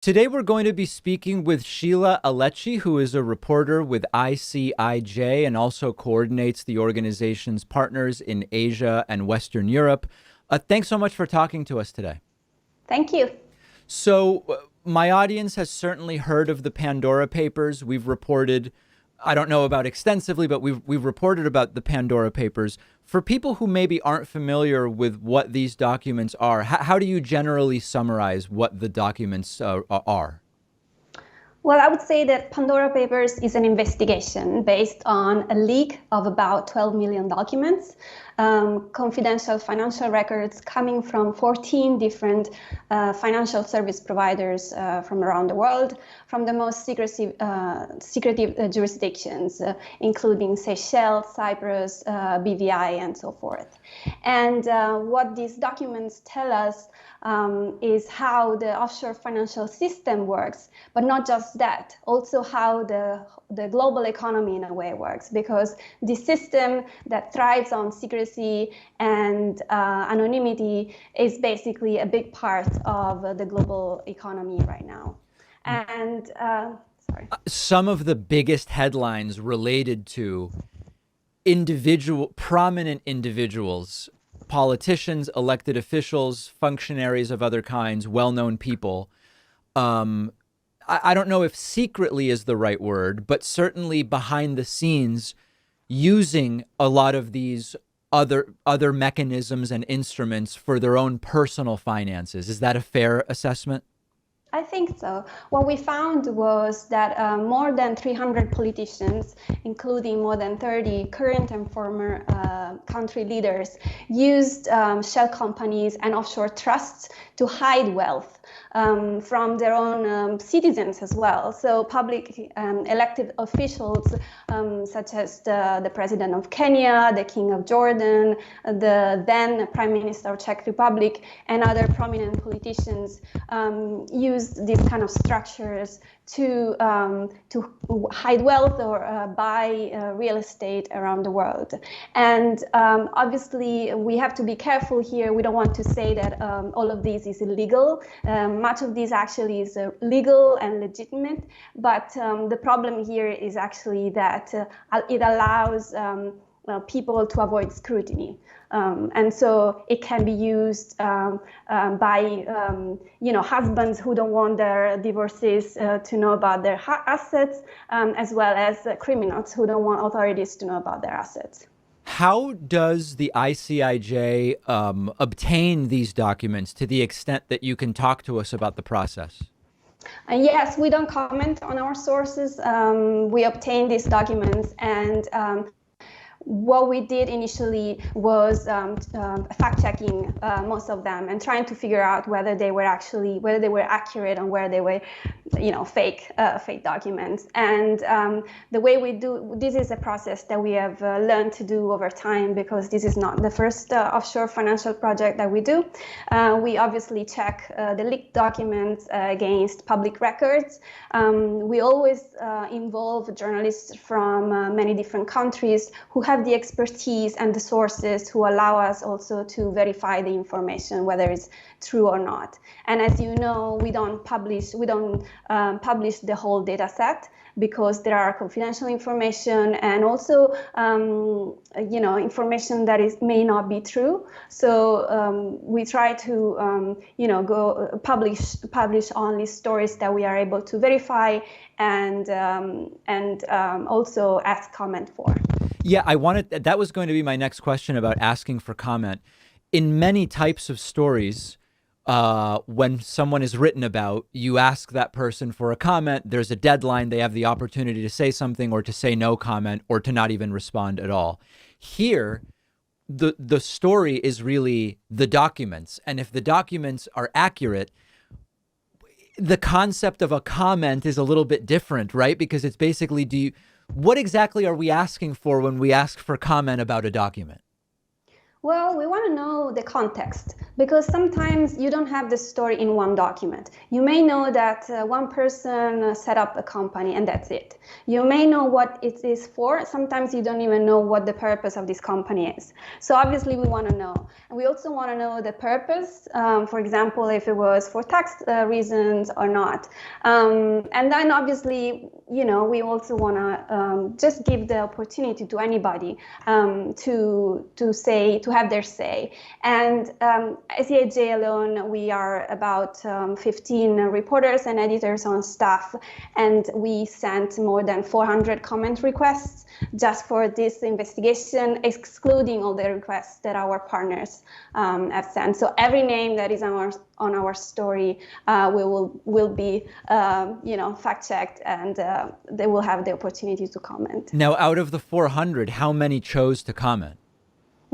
Today, we're going to be speaking with Scilla Alecci, who is a reporter with ICIJ and also coordinates the organization's partners in Asia and Western Europe. Thanks so much for talking to us today. Thank you. My audience has certainly heard of the Pandora Papers. We've reported, I don't know about extensively, but we've reported about the Pandora Papers. For people who maybe aren't familiar with what these documents are, how do you generally summarize what the documents are? Well, I would say that Pandora Papers is an investigation based on a leak of about 12 million documents, confidential financial records coming from 14 different financial service providers from around the world, from the most secretive jurisdictions, including Seychelles, Cyprus, BVI, and so forth. And what these documents tell us is how the offshore financial system works, but not just that, also how the global economy in a way works, because the system that thrives on secrecy and anonymity is basically a big part of the global economy right now. And sorry. Some of the biggest headlines related to prominent individuals, politicians, elected officials, functionaries of other kinds, well-known people. I don't know if secretly is the right word, but certainly behind the scenes, using a lot of these other mechanisms and instruments for their own personal finances. Is that a fair assessment? I think so. What we found was that more than 300 politicians, including more than 30 current and former country leaders, used shell companies and offshore trusts to hide wealth from their own citizens as well. So public elected officials such as the president of Kenya, the king of Jordan, the then prime minister of Czech Republic, and other prominent politicians used these kind of structures to hide wealth or buy real estate around the world. And obviously, we have to be careful here. We don't want to say that all of this is illegal. Much of this actually is legal and legitimate. But the problem here is actually that it allows people to avoid scrutiny. And so it can be used by husbands who don't want their divorcees to know about their assets, as well as criminals who don't want authorities to know about their assets. How does the ICIJ obtain these documents, to the extent that you can talk to us about the process? Yes, we don't comment on our sources. We obtain these documents, and what we did initially was fact-checking most of them and trying to figure out whether they were accurate and where they were, fake documents. And the way we do this is a process that we have learned to do over time, because this is not the first offshore financial project that we do. We obviously check the leaked documents against public records. We always involve journalists from many different countries who have the expertise and the sources who allow us also to verify the information, whether it's true or not. And as you know, we don't publish the whole data set, because there are confidential information and also information that may not be true. So we try to go publish only stories that we are able to verify and also ask comment for. Yeah, that was going to be my next question about asking for comment. In many types of stories, when someone is written about, you ask that person for a comment, there's a deadline, they have the opportunity to say something or to say no comment or to not even respond at all. Here, the story is really the documents. And if the documents are accurate, the concept of a comment is a little bit different, right? Because it's basically, what exactly are we asking for when we ask for comment about a document? Well, we want to know the context because sometimes you don't have the story in one document. You may know that one person set up a company and that's it. You may know what it is for. Sometimes you don't even know what the purpose of this company is. So obviously we want to know. And we also want to know the purpose, for example, if it was for tax reasons or not. And then obviously, we also want to just give the opportunity to anybody to have their say. And ICIJ alone, we are about 15 reporters and editors on staff, and we sent more than 400 comment requests just for this investigation, excluding all the requests that our partners have sent. So every name that is on our story will be fact-checked, and they will have the opportunity to comment. Now, out of the 400, how many chose to comment?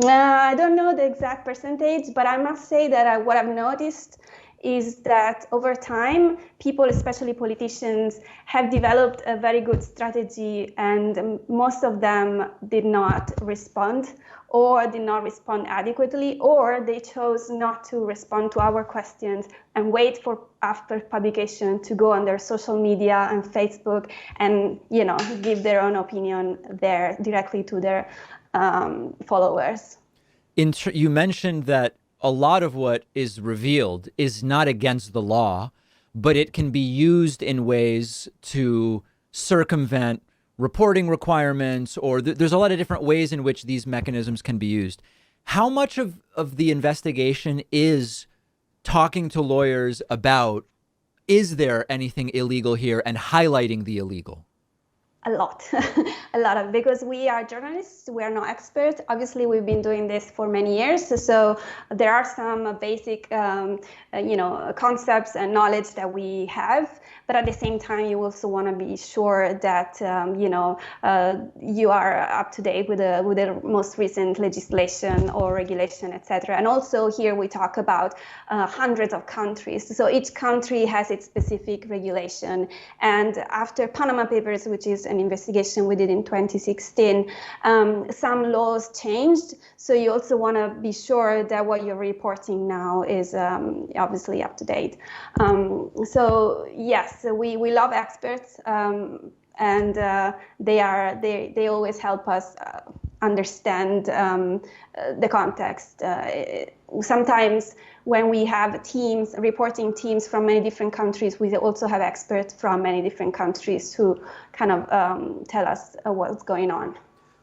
I don't know the exact percentage, but I must say that what I've noticed is that over time, people, especially politicians, have developed a very good strategy, and most of them did not respond or did not respond adequately, or they chose not to respond to our questions and wait for after publication to go on their social media and Facebook and give their own opinion there directly to their followers. You mentioned that a lot of what is revealed is not against the law, but it can be used in ways to circumvent reporting requirements, or there's a lot of different ways in which these mechanisms can be used. How much of the investigation is talking to lawyers about, is there anything illegal here, and highlighting the illegal? A lot, because we are journalists, we are not experts. Obviously, we've been doing this for many years, so there are some basic, concepts and knowledge that we have. But at the same time, you also want to be sure that you are up to date with the most recent legislation or regulation, etc. And also here we talk about hundreds of countries. So each country has its specific regulation. And after Panama Papers, which is an investigation we did in 2016, some laws changed. So you also want to be sure that what you're reporting now is obviously up to date. So yes, we love experts, and they always help us understand the context. Sometimes when we have reporting teams from many different countries, we also have experts from many different countries who kind of tell us what's going on.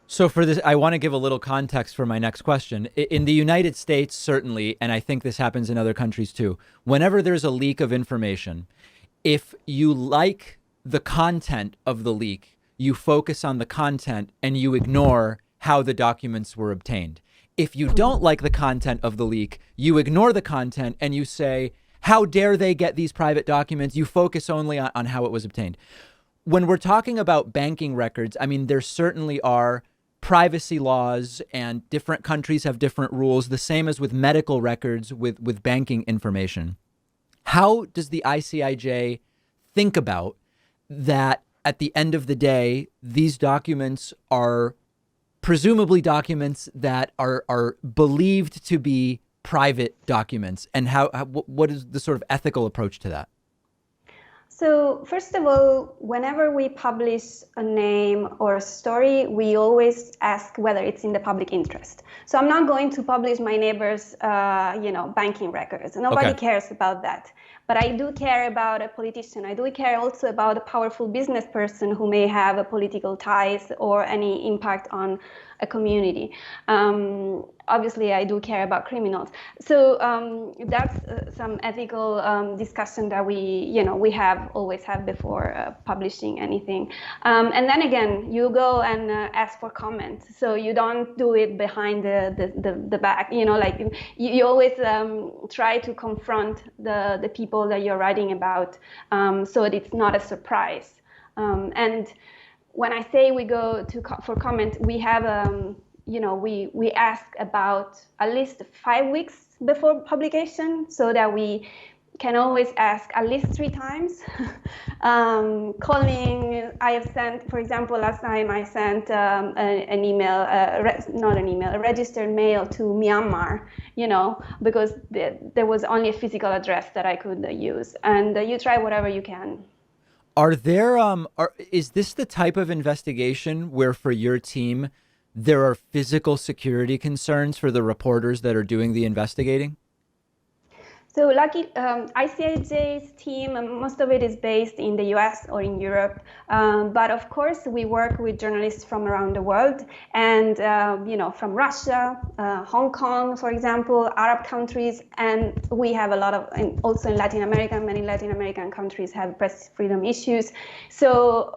So for this, I want to give a little context for my next question. In the United States, certainly, and I think this happens in other countries too, whenever there's a leak of information, if you like the content of the leak, you focus on the content and you ignore how the documents were obtained. If you don't like the content of the leak, you ignore the content and you say, how dare they get these private documents? You focus only on how it was obtained. When we're talking about banking records, I mean, there certainly are privacy laws, and different countries have different rules, the same as with medical records, with banking information. How does the ICIJ think about that at the end of the day, these documents are presumably documents that are believed to be private documents, and what is the sort of ethical approach to that? So first of all, whenever we publish a name or a story, we always ask whether it's in the public interest. So I'm not going to publish my neighbor's, banking records. Nobody cares about that. But I do care about a politician. I do care also about a powerful business person who may have a political ties or any impact on a community. Obviously, I do care about criminals. So that's some ethical discussion that we always have before publishing anything. And then again, you go and ask for comments. So you don't do it behind the back. You always try to confront the people that you're writing about, so that it's not a surprise. And when I say we go for comment, we have we ask about at least 5 weeks before publication, so that we can always ask at least 3 times. Calling, I have sent, for example, last time I sent an email, not an email, a registered mail to Myanmar, because there was only a physical address that I could use. And you try whatever you can. Is this the type of investigation where for your team there are physical security concerns for the reporters that are doing the investigating? So lucky, ICIJ's team, most of it is based in the US or in Europe. But of course, we work with journalists from around the world and, from Russia, Hong Kong, for example, Arab countries. And we have a lot of, and also in Latin America, many Latin American countries have press freedom issues. So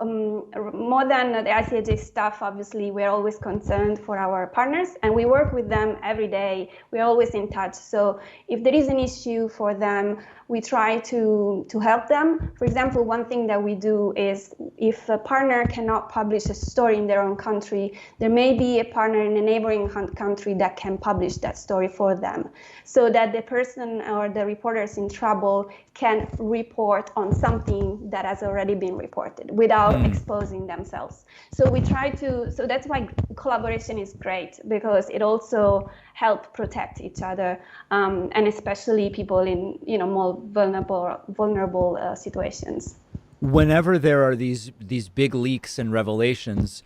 more than the ICIJ staff, obviously, we're always concerned for our partners and we work with them every day. We're always in touch. So if there is an issue for them, we try to help them. For example, one thing that we do is if a partner cannot publish a story in their own country, there may be a partner in a neighboring country that can publish that story for them, so that the person or the reporters in trouble can report on something that has already been reported without exposing themselves. So we try to, so that's why collaboration is great, because it also helps protect each other, and especially people in more vulnerable situations. Whenever there are these big leaks and revelations,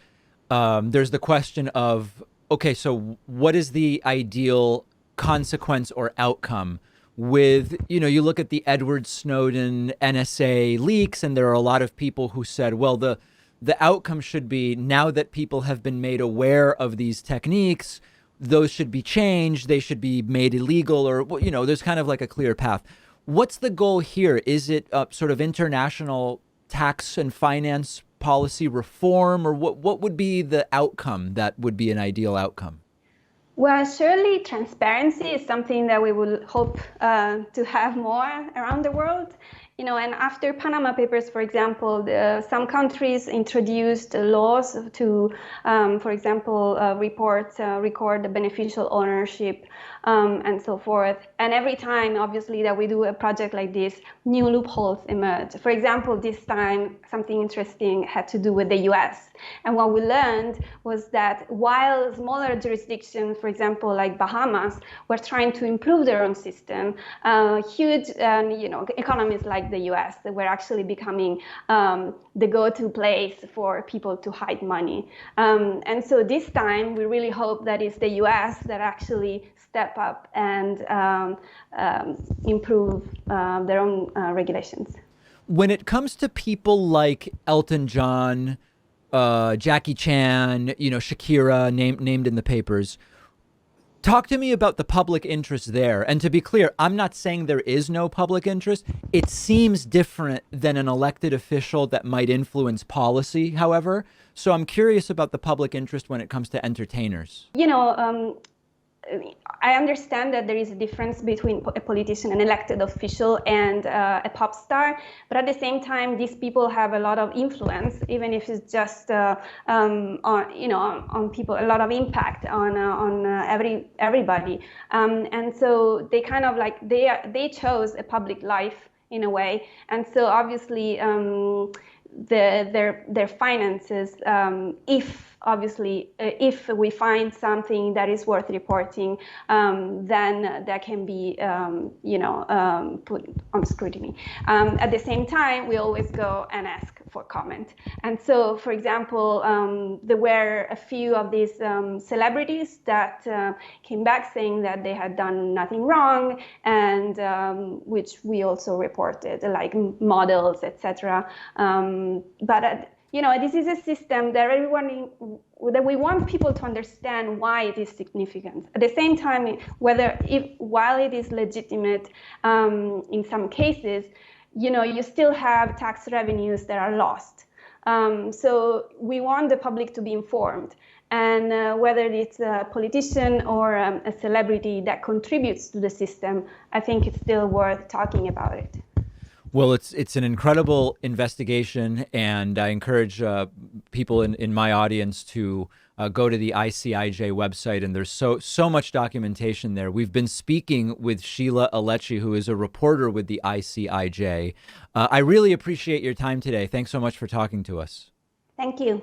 there's the question of, okay, so what is the ideal consequence or outcome? With, you look at the Edward Snowden NSA leaks, and there are a lot of people who said, well, the outcome should be, now that people have been made aware of these techniques, those should be changed, they should be made illegal, or, there's kind of like a clear path. What's the goal here? Is it sort of international tax and finance policy reform, or what would be the outcome that would be an ideal outcome? Well, surely transparency is something that we will hope to have more around the world. And after Panama Papers, for example, some countries introduced laws to, for example, record the beneficial ownership, and so forth. And every time, obviously, that we do a project like this, new loopholes emerge. For example, this time, something interesting had to do with the US. And what we learned was that while smaller jurisdictions, for example, like Bahamas, were trying to improve their own system, huge economies like the US were actually becoming the go-to place for people to hide money. And so this time, we really hope that it's the US that actually step up and improve their own regulations. When it comes to people like Elton John, Jackie Chan, Shakira, named in the papers, talk to me about the public interest there. And to be clear, I'm not saying there is no public interest. It seems different than an elected official that might influence policy, however. So I'm curious about the public interest when it comes to entertainers. I understand that there is a difference between a politician, an elected official, and a pop star. But at the same time, these people have a lot of influence, even if it's just on people, a lot of impact on everybody. And so they kind of like they chose a public life in a way, and so obviously their finances, if we find something that is worth reporting, then that can be, put on scrutiny. At the same time, we always go and ask for comment. And so, for example, there were a few of these celebrities that came back saying that they had done nothing wrong, and which we also reported, like models, etc. This is a system that that we want people to understand why it is significant. At the same time, while it is legitimate in some cases, you still have tax revenues that are lost. So we want the public to be informed. And whether it's a politician or a celebrity that contributes to the system, I think it's still worth talking about it. Well, it's an incredible investigation, and I encourage people in my audience to go to the ICIJ website, and there's so much documentation there. We've been speaking with Scilla Alecci, who is a reporter with the ICIJ. I really appreciate your time today. Thanks so much for talking to us. Thank you.